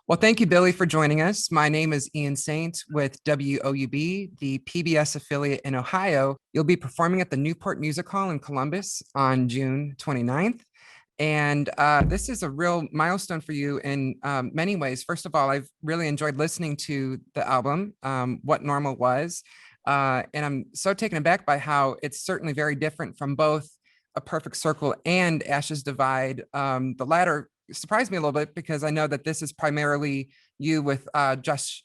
Well, thank you, Billy, for joining us. My name is Ian Saint with WOUB, the PBS affiliate in Ohio. You'll be performing at the Newport Music Hall in Columbus on June 29th. And this is a real milestone for you in many ways. First of all, I've really enjoyed listening to the album, What Normal Was. And I'm so taken aback by how it's certainly very different from both A Perfect Circle and Ashes Divide. The latter surprised me a little bit because I know that this is primarily you with Josh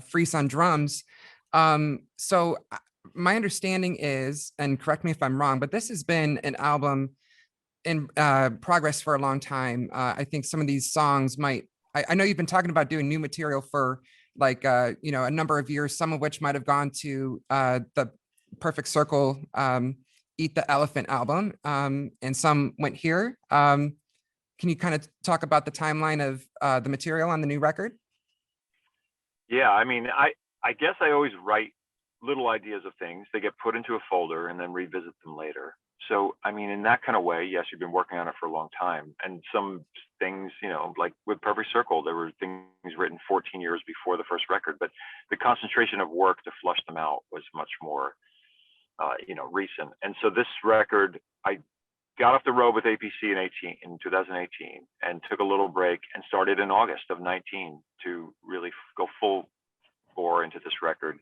Freese on drums. So my understanding is, and correct me if I'm wrong, but this has been an album in progress for a long time. I think some of these songs I know you've been talking about doing new material for like, a number of years, some of which might have gone to the Perfect Circle, Eat the Elephant album, and some went here. Can you kind of talk about the timeline of the material on the new record? Yeah, I mean, I guess I always write little ideas of things. They get put into a folder and then revisit them later. So, I mean, in that kind of way, yes, you've been working on it for a long time. And some things, like with Perfect Circle, there were things written 14 years before the first record, but the concentration of work to flush them out was much more, recent. And so this record, I got off the road with APC in 2018 and took a little break and started in August of 19 to really go full bore into this record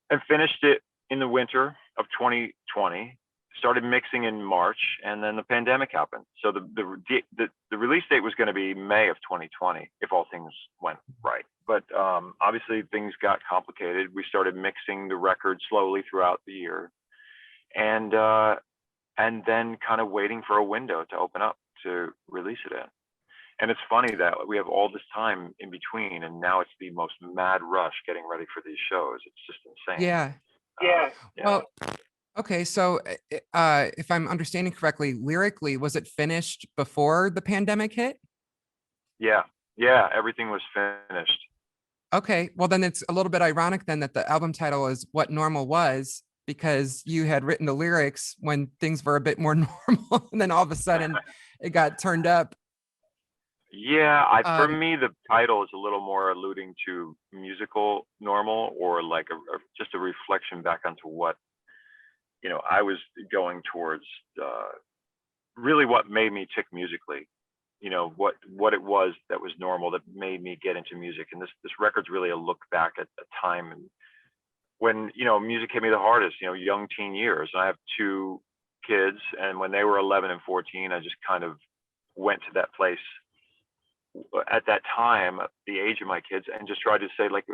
and finished it in the winter of 2020. Started mixing in March, and then the pandemic happened. So the release date was going to be May of 2020 if all things went right. But obviously things got complicated. We started mixing the record slowly throughout the year, and then kind of waiting for a window to open up to release it in. And it's funny that we have all this time in between, and now it's the most mad rush getting ready for these shows. It's just insane. Yeah. Well, okay. So if I'm understanding correctly, lyrically, was it finished before the pandemic hit? Yeah. Everything was finished. Okay. Well, then it's a little bit ironic then that the album title is What Normal Was, because you had written the lyrics when things were a bit more normal, and then all of a sudden it got turned up. Yeah, for me, the title is a little more alluding to musical normal, or like just a reflection back onto what, I was going towards, really what made me tick musically, what it was that was normal that made me get into music. And this record's really a look back at a time and when, music hit me the hardest, young teen years. And I have two kids, and when they were 11 and 14, I just kind of went to that place at that time, the age of my kids, and just tried to say, like,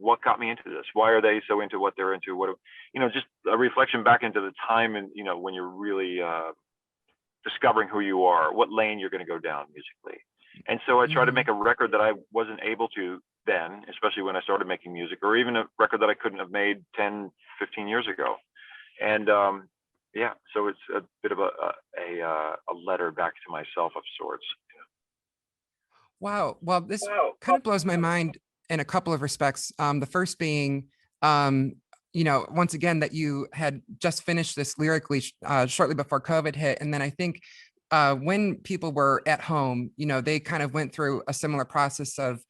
what got me into this? Why are they so into what they're into? What, just a reflection back into the time, and when you're really discovering who you are, what lane you're going to go down musically. And so I tried to make a record that I wasn't able to then, especially when I started making music, or even a record that I couldn't have made 10, 15 years ago. And so it's a bit of a letter back to myself of sorts. Wow. Well, this kind of blows my mind in a couple of respects. The first being, once again, that you had just finished this lyrically shortly before COVID hit. And then I think when people were at home, they kind of went through a similar process of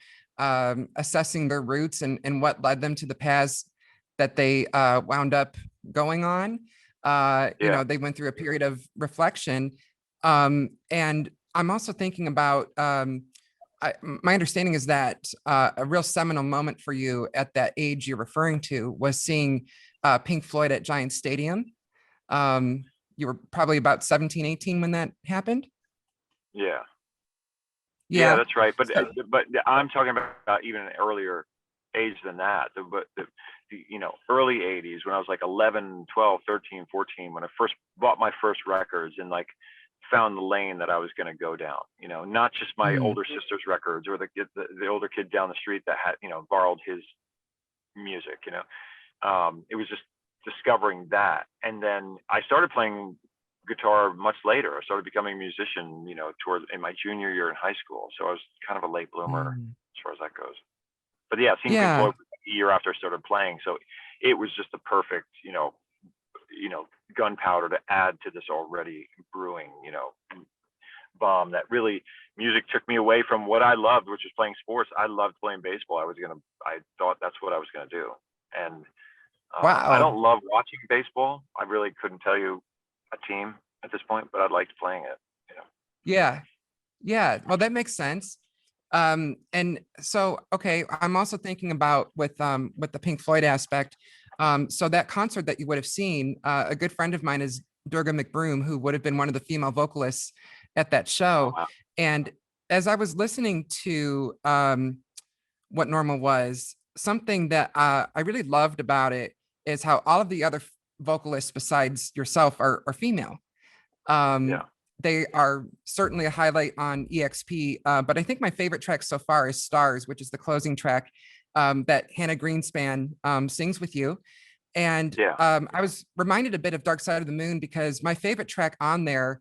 assessing their roots and what led them to the paths that they wound up going on. They went through a period of reflection. And I'm also thinking about, my understanding is that a real seminal moment for you at that age you're referring to was seeing Pink Floyd at Giant Stadium. You were probably about 17, 18 when that happened. Yeah, that's right. But I'm talking about even an earlier age than that. But the early 80s, when I was like 11, 12, 13, 14, when I first bought my first records and like found the lane that I was going to go down, not just my older sister's records or the older kid down the street that had, borrowed his music, it was just discovering that. And then I started playing guitar much later. I started becoming a musician, in my junior year in high school. So I was kind of a late bloomer as far as that goes. But yeah, seeing Pink Floyd a year after I started playing. So it was just the perfect, gunpowder to add to this already brewing, bomb that really music took me away from what I loved, which was playing sports. I loved playing baseball. I thought that's what I was gonna do. And I Wow. don't love watching baseball. I really couldn't tell you a team at this point, but I liked playing it. You know. Yeah. Yeah. Well, that makes sense. And so, okay, I'm also thinking about with the Pink Floyd aspect. So that concert that you would have seen, a good friend of mine is Durga McBroom, who would have been one of the female vocalists at that Oh show. wow. And as I was listening to What Normal Was, something that I really loved about it is how all of the other vocalists besides yourself are female. Um, Yeah. they are certainly a highlight on EXP, but I think my favorite track so far is Stars, which is the closing track that Hannah Greenspan sings with you. And Yeah. I was reminded a bit of Dark Side of the Moon because my favorite track on there,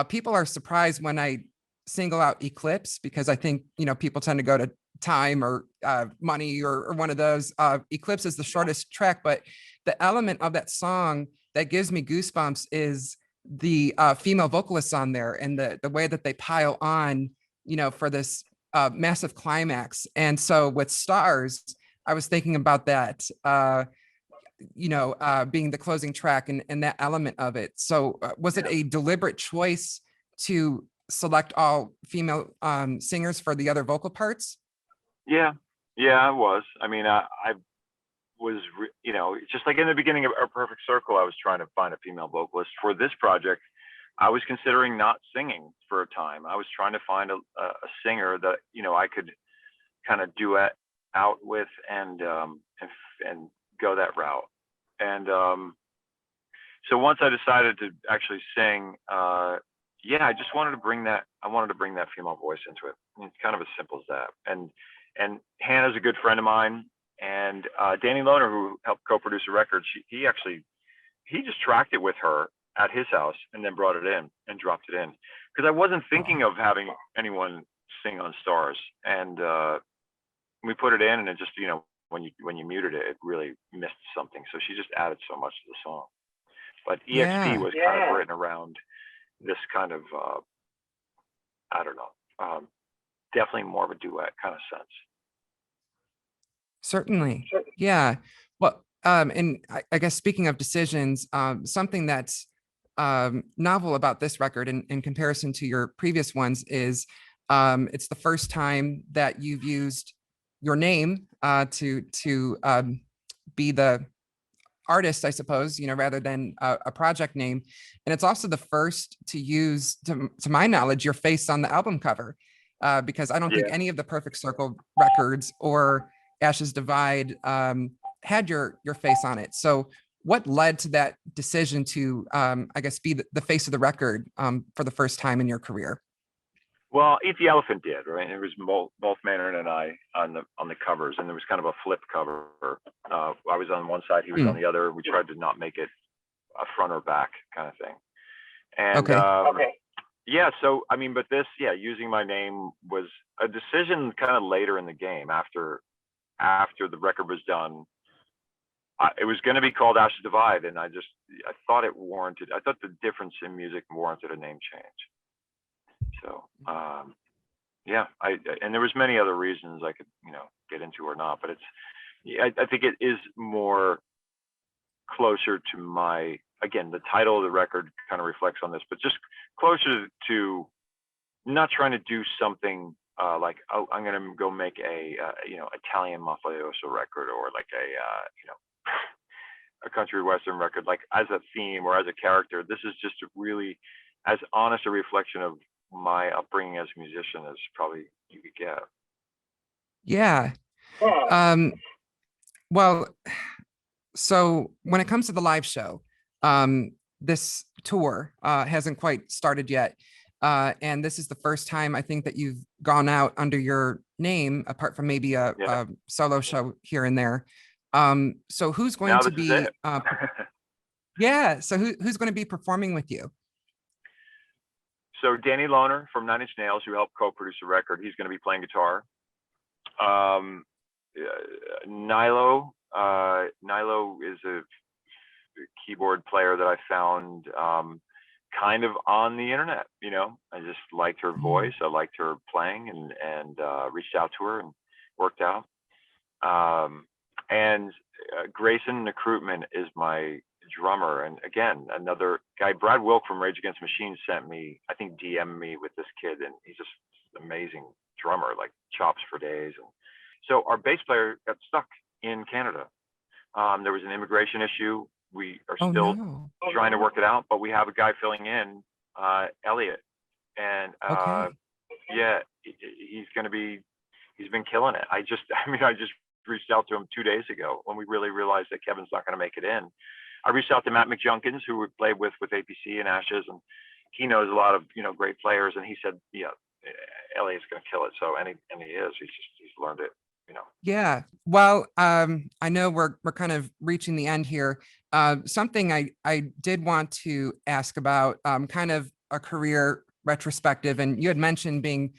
people are surprised when I single out Eclipse because I think, people tend to go to Time or Money or one of those. Eclipse is the shortest track, but the element of that song that gives me goosebumps is the female vocalists on there and the way that they pile on, for this massive climax. And so with Stars, I was thinking about that, being the closing track and that element of it. So was it Yeah. a deliberate choice to select all female singers for the other vocal parts? Yeah. Yeah, I was. I mean, I was, just like in the beginning of A Perfect Circle, I was trying to find a female vocalist. For this project, I was considering not singing for a time. I was trying to find a singer that, I could kind of duet out with and go that route. And so once I decided to actually sing, yeah, I just wanted to bring that. I wanted to bring that female voice into it. It's kind of as simple as that. And Hannah's a good friend of mine, and Danny Lohner, who helped co-produce the record, he just tracked it with her at his house and then brought it in and dropped it in because I wasn't thinking of having anyone sing on Stars, and we put it in, and it just, when you muted it, it really missed something. So she just added so much to the song. But EXP Yeah, was kind of written around this kind of I don't know, definitely more of a duet kind of sense. certainly. Yeah. Well, and I guess speaking of decisions, something that's novel about this record in comparison to your previous ones is it's the first time that you've used your name to be the artist, I suppose, rather than a project name. And it's also the first to use, to my knowledge, your face on the album cover, because I don't think Yeah. any of the Perfect Circle records or Ashes Divide had your face on it. So what led to that decision to, I guess, be the face of the record for the first time in your career? Well, Eat the Elephant did, right? It was both Maynard and I on the covers, and there was kind of a flip cover. I was on one side, he was on the other. We tried to not make it a front or back kind of thing. And Okay. yeah, so I mean, but this, yeah, using my name was a decision kind of later in the game after the record was done. It was going to be called Ashes Divide, and I thought it warranted. I thought the difference in music warranted a name change. So yeah, and there was many other reasons I could get into or not, but I think it is more closer to my, again, the title of the record kind of reflects on this, but just closer to not trying to do something like, oh, I'm going to go make a Italian mafioso record or like a country western record, like as a theme or as a character. This is just really as honest a reflection of my upbringing as a musician as probably you could get. Yeah. Well, so when it comes to the live show, this tour hasn't quite started yet. And this is the first time I think that you've gone out under your name, apart from maybe a solo show here and there. So who's going Now to this is be, it. yeah, so who's going to be performing with you? So Danny Lohner from Nine Inch Nails, who helped co-produce the record, he's going to be playing guitar. Nilo is a keyboard player that I found kind of on the internet. I just liked her Mm. voice. I liked her playing, and reached out to her and worked out. And Grayson Recruitment is my drummer. And again, another guy, Brad Wilk from Rage Against the Machine, sent me, I think, DM me with this kid, and he's just an amazing drummer, like chops for days. And so our bass player got stuck in Canada. There was an immigration issue. We are Oh still no. trying to work it out, but we have a guy filling in, Elliot, and Okay. yeah, he's going to be. He's been killing it. I just reached out to him 2 days ago when we really realized that Kevin's not going to make it in. I reached out to Matt McJunkins, who we played with APC and Ashes, and he knows a lot of great players, and he said, yeah, Elliot's going to kill it. So and he is. He's learned it. Yeah. Well, I know we're kind of reaching the end here. Something I did want to ask about, kind of a career retrospective, and you had mentioned being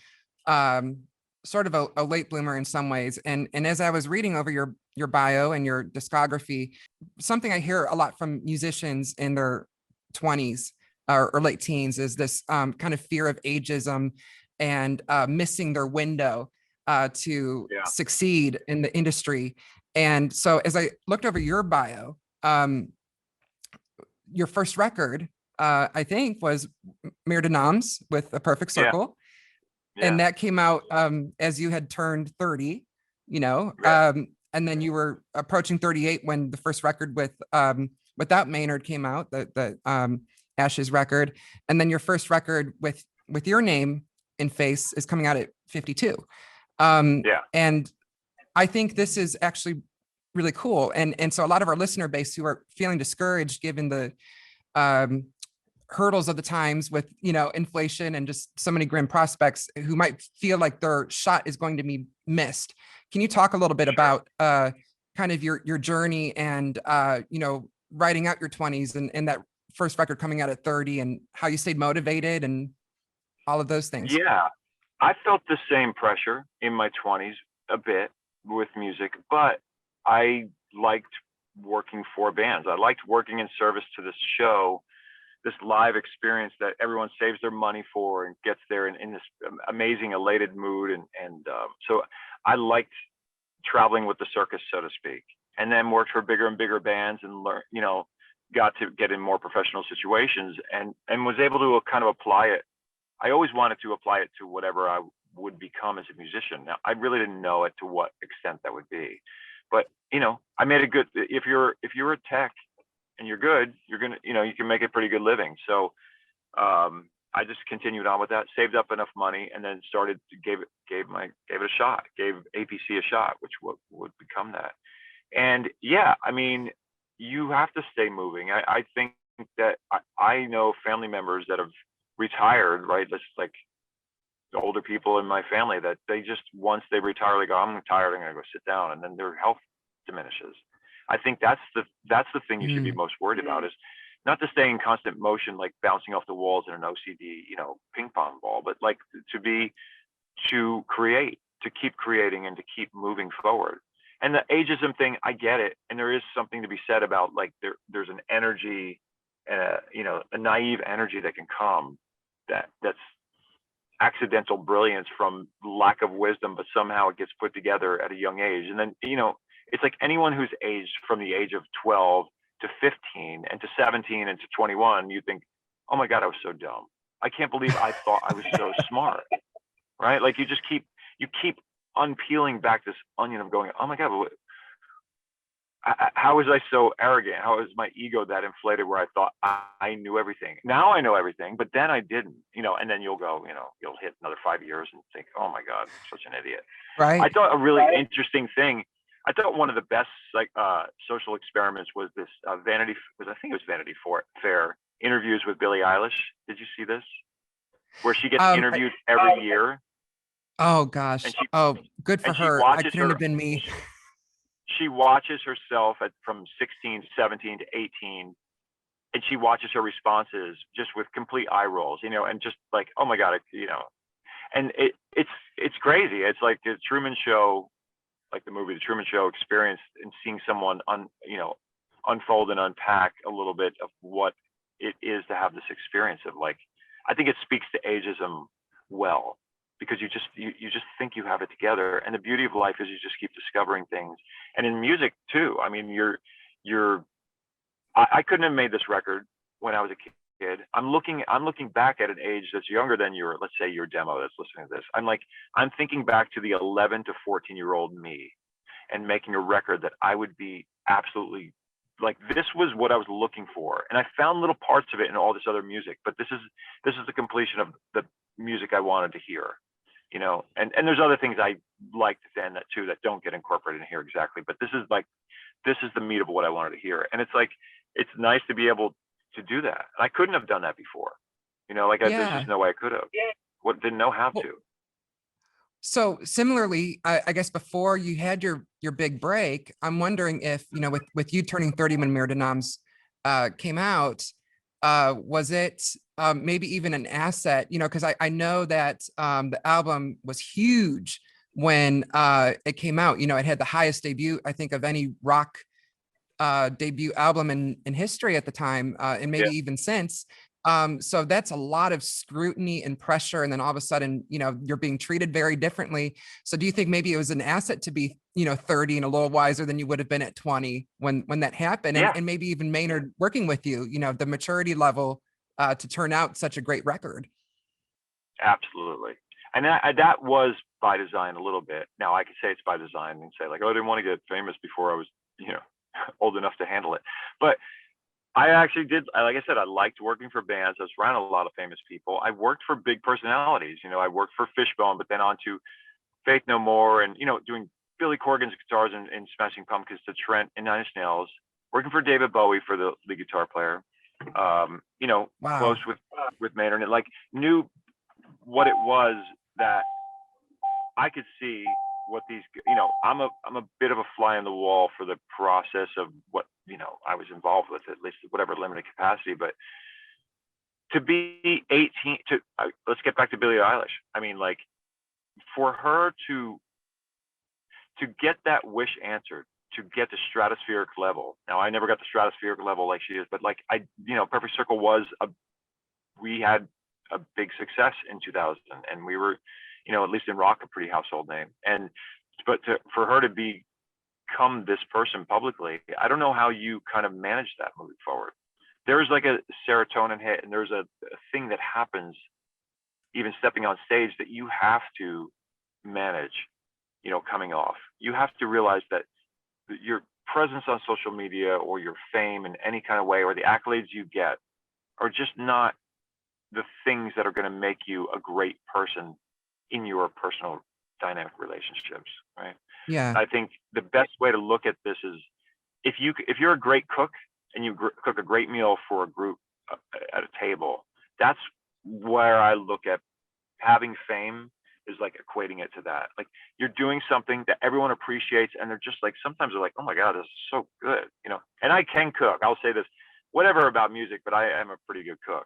sort of a late bloomer in some ways. And as I was reading over your bio and your discography, something I hear a lot from musicians in their 20s or late teens is this kind of fear of ageism and missing their window to Yeah. succeed in the industry. And so as I looked over your bio, your first record, I think, was Mer de Noms with A Perfect Circle. Yeah. And that came out as you had turned 30, Yeah. And then you were approaching 38 when the first record without Maynard came out, the Ashes record. And then your first record with your name in Face is coming out at 52. Yeah. And I think this is actually really cool. And so a lot of our listener base who are feeling discouraged given the hurdles of the times with, inflation and just so many grim prospects, who might feel like their shot is going to be missed. Can you talk a little bit about kind of your journey and, writing out your 20s and that first record coming out at 30 and how you stayed motivated and all of those things? Yeah. I felt the same pressure in my 20s a bit with music, but I liked working for bands. I liked working in service to this show, this live experience that everyone saves their money for and gets there in this amazing elated mood. And so I liked traveling with the circus, so to speak, and then worked for bigger and bigger bands and learn, got to get in more professional situations and was able to kind of apply it. I always wanted to apply it to whatever I would become as a musician. Now, I really didn't know it to what extent that would be, but I made a good. If you're a tech and you're good, you're gonna, you can make a pretty good living. So I just continued on with that, saved up enough money, and then started to gave it a shot, gave APC a shot, which would become that. And yeah, I mean, you have to stay moving. I think that I know family members that have retired, right? That's like the older people in my family that they just, once they retire, they go, I'm tired, I'm gonna go sit down, and then their health diminishes. I think that's the thing you should be most worried about, is not to stay in constant motion, like bouncing off the walls in an OCD, ping pong ball, but like to create, to keep creating and to keep moving forward. And the ageism thing, I get it. And there is something to be said about, like, there's an energy, a naive energy that can come that's accidental brilliance from lack of wisdom, but somehow it gets put together at a young age. And then, it's like anyone who's aged from the age of 12 to 15 and to 17 and to 21, you think, oh my God, I was so dumb. I can't believe I thought I was so smart, right? Like you keep unpeeling back this onion of going, oh my God, how was I so arrogant? How was my ego that inflated where I thought I knew everything? Now I know everything, but then I didn't, and then you'll go, you'll hit another 5 years and think, oh my God, I'm such an idiot. Right. I thought a really interesting thing, I thought one of the best social experiments was this I think it was Vanity Fair interviews with Billie Eilish. Did you see this? Where she gets interviewed every year. Oh gosh. Good for her. I couldn't have been me. She watches herself from 16 to 17 to 18, and she watches her responses just with complete eye rolls, and just like, oh my God, and it's crazy. It's like the Truman Show, like the movie The Truman Show experience, and seeing someone unfold and unpack a little bit of what it is to have this experience of like, I think it speaks to ageism well, because you just think you have it together. And the beauty of life is you just keep discovering things. And in music too, I mean, I couldn't have made this record when I was a kid. I'm looking back at an age that's younger than your, let's say your demo that's listening to this. I'm thinking back to the 11 to 14-year-old me and making a record that I would be absolutely like, this was what I was looking for. And I found little parts of it in all this other music, but this is the completion of the music I wanted to hear, you know. And there's other things I like within that too that don't get incorporated in here exactly, but this is the meat of what I wanted to hear. And it's like, it's nice to be able to do that. I couldn't have done that before, you know, like there's just no way I could have. Didn't know how to. So similarly, I guess before you had your big break, I'm wondering if, you know, with you turning 30 when Mer de Noms came out, was it maybe even an asset, you know, because I know that the album was huge when it came out. You know, it had the highest debut, I think, of any rock debut album in history at the time, and maybe even since. So that's a lot of scrutiny and pressure. And then all of a sudden, you know, you're being treated very differently. So do you think maybe it was an asset to be, you know, 30 and a little wiser than you would have been at 20 when that happened? And maybe even Maynard working with you, you know, the maturity level to turn out such a great record. Absolutely. And that was by design a little bit. Now I could say it's by design and say like, oh, I didn't want to get famous before I was, you know, old enough to handle it. But I actually did, like I said, I liked working for bands. I was around a lot of famous people. I worked for big personalities. You know, I worked for Fishbone, but then on to Faith No More, and, you know, doing Billy Corgan's guitars in Smashing Pumpkins to Trent and Nine Inch Nails, working for David Bowie for the lead guitar player, you know, close with Maynard, and like knew what it was that I could see what these, you know, I'm a bit of a fly on the wall for the process of what, you know, I was involved with, at least whatever limited capacity. But to be 18, let's get back to Billie Eilish. I mean, like, for her to get that wish answered, to get to stratospheric level. Now, I never got the stratospheric level like she is, but like you know, Perfect Circle we had a big success in 2000, and we were, you know, at least in rock, a pretty household name. But for her to become this person publicly, I don't know how you kind of manage that moving forward. There's like a serotonin hit, and there's a thing that happens even stepping on stage that you have to manage, you know, coming off. You have to realize that your presence on social media or your fame in any kind of way, or the accolades you get, are just not the things that are going to make you a great person in your personal dynamic relationships, right? Yeah. I think the best way to look at this is if you're a great cook and you cook a great meal for a group at a table, that's where I look at having fame, is like equating it to that. Like, you're doing something that everyone appreciates, and they're just like, sometimes they're like, oh my God, this is so good, you know. And I can cook. I'll say this, whatever about music, but I am a pretty good cook.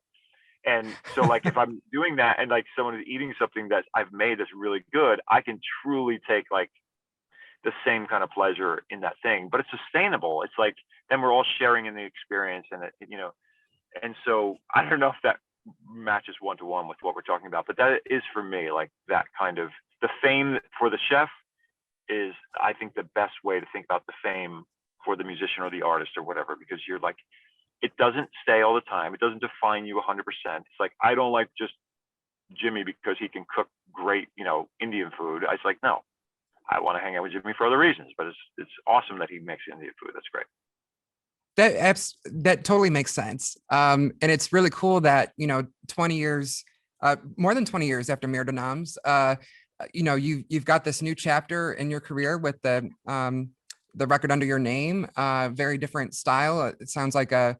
And so like, if I'm doing that and like someone is eating something that I've made that's really good, I can truly take like the same kind of pleasure in that thing, but it's sustainable. It's like, then we're all sharing in the experience, and it, you know. And so I don't know if that matches one-to-one with what we're talking about, but that is for me, like, that kind of, the fame for the chef is, I think, the best way to think about the fame for the musician or the artist or whatever, because you're like, it doesn't stay all the time. It doesn't define you 100%. It's like, I don't like just Jimmy because he can cook great, you know, Indian food. It's like, no, I want to hang out with Jimmy for other reasons, but it's awesome that he makes Indian food. That's great. That totally makes sense. And it's really cool that, you know, 20 years, more than 20 years after Mer de Noms, you know, you've got this new chapter in your career with the record under your name. Very different style. It sounds like an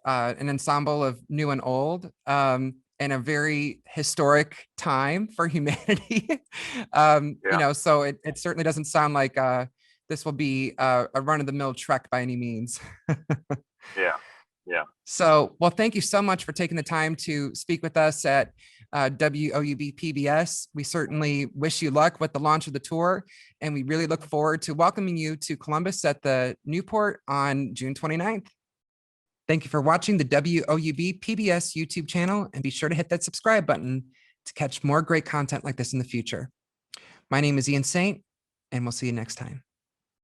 ensemble of new and old, and a very historic time for humanity. You know, so it certainly doesn't sound like this will be a run-of-the-mill trek by any means. Yeah. So, well, thank you so much for taking the time to speak with us at WOUB PBS. We certainly wish you luck with the launch of the tour, and we really look forward to welcoming you to Columbus at the Newport on June 29th. Thank you for watching the WOUB PBS YouTube channel, and be sure to hit that subscribe button to catch more great content like this in the future. My name is Ian Saint, and we'll see you next time.